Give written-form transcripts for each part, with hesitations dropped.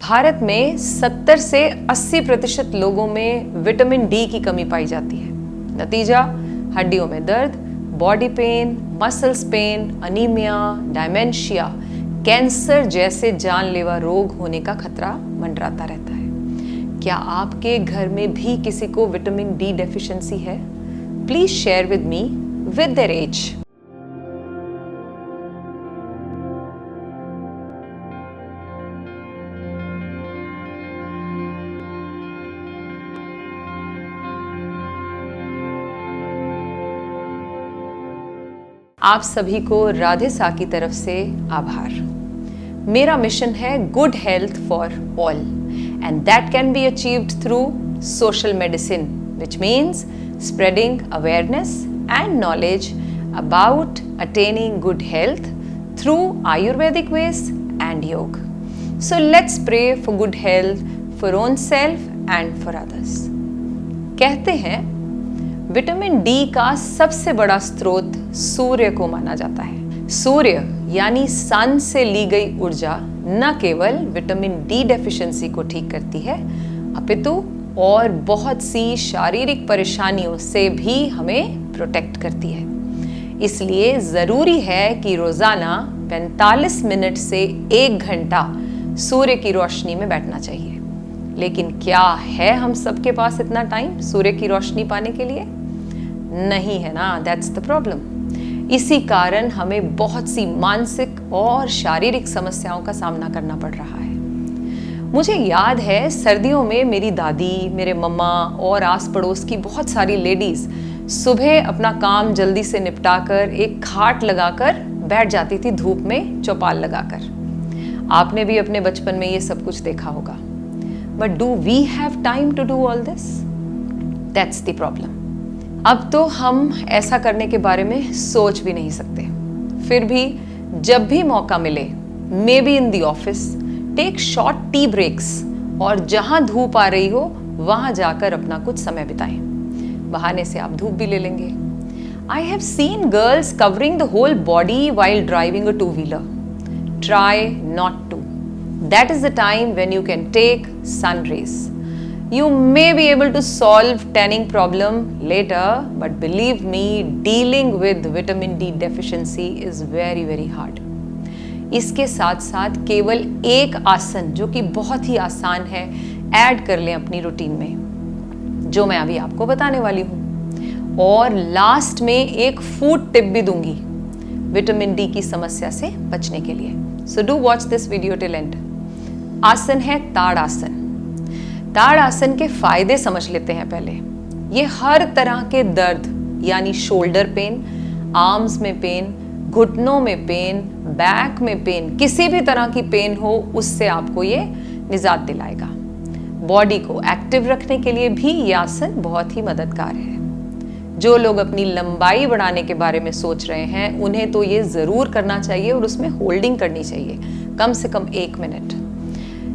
भारत में 70 से 80% लोगों में विटामिन डी की कमी पाई जाती है। नतीजा, हड्डियों में दर्द, body pain, muscles pain, anaemia, dementia, cancer जैसे जानलेवा रोग होने का खतरा मंडराता रहता है। क्या आपके घर में भी किसी को विटामिन डी डेफिशिएंसी है? Please share with me with their age. आप सभी को राधे सा की तरफ से आभार। मेरा मिशन है good health for all and that can be achieved through social medicine, which means spreading awareness and knowledge about attaining good health through Ayurvedic ways and yoga. So let's pray for good health for own self and for others. कहते हैं vitamin D का सबसे बड़ा स्रोत सूर्य को माना जाता है। सूर्य यानी सन से ली गई ऊर्जा न केवल विटामिन डी डेफिशिएंसी को ठीक करती है, अपितु और बहुत सी शारीरिक परेशानियों से भी हमें प्रोटेक्ट करती है। इसलिए ज़रूरी है कि रोज़ाना 45 मिनट से 1 घंटा सूर्य की रोशनी में बैठना चाहिए। लेकिन क्या है हम सबके पास इतना टाइम सूर्य की रोशनी पाने के लिए? नहीं है ना, दैट्स द प्रॉब्लम। इसी कारण हमें बहुत सी मानसिक और शारीरिक समस्याओं का सामना करना पड़ रहा है। मुझे याद है सर्दियों में मेरी दादी, मेरे मम्मा और आस पड़ोस की बहुत सारी लेडीज सुबह अपना काम जल्दी से निपटाकर एक खाट लगाकर बैठ जाती थी धूप में चौपाल लगाकर। आपने भी अपने बचपन में ये सब कुछ देखा होगा। But do we have time to do all this? That's the problem. अब तो हम ऐसा करने के बारे में सोच भी नहीं सकते। फिर भी जब भी मौका मिले, maybe in the office, take short tea breaks और जहां धूप आ रही हो वहां जाकर अपना कुछ समय बिताएं। बहाने से आप धूप भी ले लेंगे। I have seen girls covering the whole body while driving a 2-wheeler. Try not to. That is the time when you can take sun rays. You may be able to solve tanning problem later, but believe me, dealing with vitamin D deficiency is very very hard. इसके साथ साथ केवल एक आसन जो कि बहुत ही आसान है ऐड कर लें अपनी रूटीन में, जो मैं अभी आपको बताने वाली हूँ। और लास्ट में एक फूड टिप भी दूंगी विटामिन डी की समस्या से बचने के लिए। So do watch this video till end. आसन है ताड़ आसन। ताड़ आसन के फायदे समझ लेते हैं पहले। ये हर तरह के दर्द यानी शोल्डर पेन, आर्म्स में पेन, घुटनों में पेन, बैक में पेन, किसी भी तरह की पेन हो उससे आपको ये निजात दिलाएगा। बॉडी को एक्टिव रखने के लिए भी ये आसन बहुत ही मददगार है। जो लोग अपनी लंबाई बढ़ाने के बारे में सोच रहे हैं उन्हें तो ये ज़रूर करना चाहिए और उसमें होल्डिंग करनी चाहिए कम से कम 1 मिनट।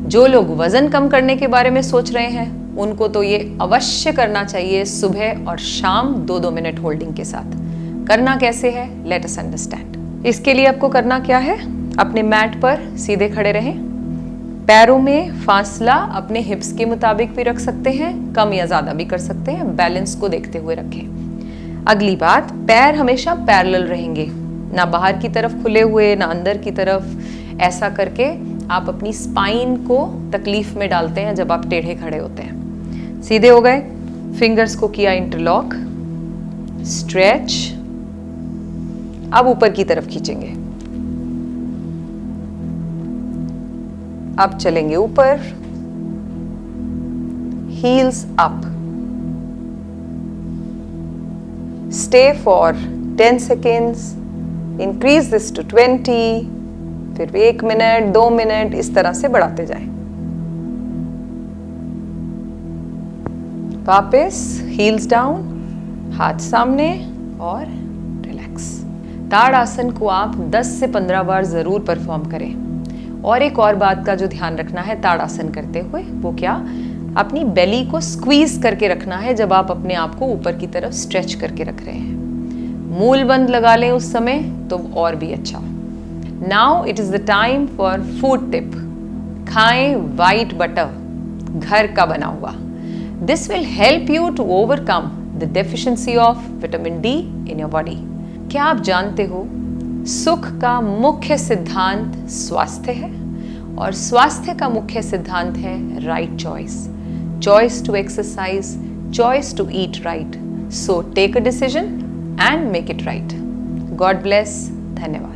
जो लोग वज़न कम करने के बारे में सोच रहे हैं उनको तो ये अवश्य करना चाहिए सुबह और शाम 2-2 मिनट होल्डिंग के साथ। करना कैसे है, लेट अस अंडरस्टैंड। इसके लिए आपको करना क्या है, अपने मैट पर सीधे खड़े रहें। पैरों में फासला अपने हिप्स के मुताबिक भी रख सकते हैं, कम या ज़्यादा भी कर सकते हैं, बैलेंस को देखते हुए रखें। अगली बात, पैर हमेशा पैरेलल रहेंगे, ना बाहर की तरफ खुले हुए ना अंदर की तरफ। ऐसा करके आप अपनी स्पाइन को तकलीफ में डालते हैं जब आप टेढ़े खड़े होते हैं। सीधे हो गए, फिंगर्स को किया इंटरलॉक, स्ट्रेच। अब ऊपर की तरफ खींचेंगे। अब चलेंगे ऊपर, heels up. Stay for 10 seconds, increase this to 20, फिर 1 मिनट, 2 मिनट, इस तरह से बढ़ाते जाएं। वापस हील्स डाउन, हाथ सामने और रिलैक्स। ताड़ आसन को आप 10 से 15 बार जरूर परफॉर्म करें। और एक और बात का जो ध्यान रखना है ताड़ आसन करते हुए, वो क्या, अपनी बेली को स्क्वीज करके रखना है जब आप अपने आप को ऊपर की तरफ स्ट्रेच करके रख रहे हैं। मूल बंद लगा लें उस समय तो और भी अच्छा। Now it is the time for food tip. खाएं वाइट बटर, घर का बना हुआ। This will help you to overcome the deficiency of vitamin D in your body. क्या आप जानते हो सुख का मुख्य सिद्धांत स्वास्थ्य है और स्वास्थ्य का मुख्य सिद्धांत है right choice. Choice to exercise, choice to eat right. So take a decision and make it right. God bless. धन्यवाद।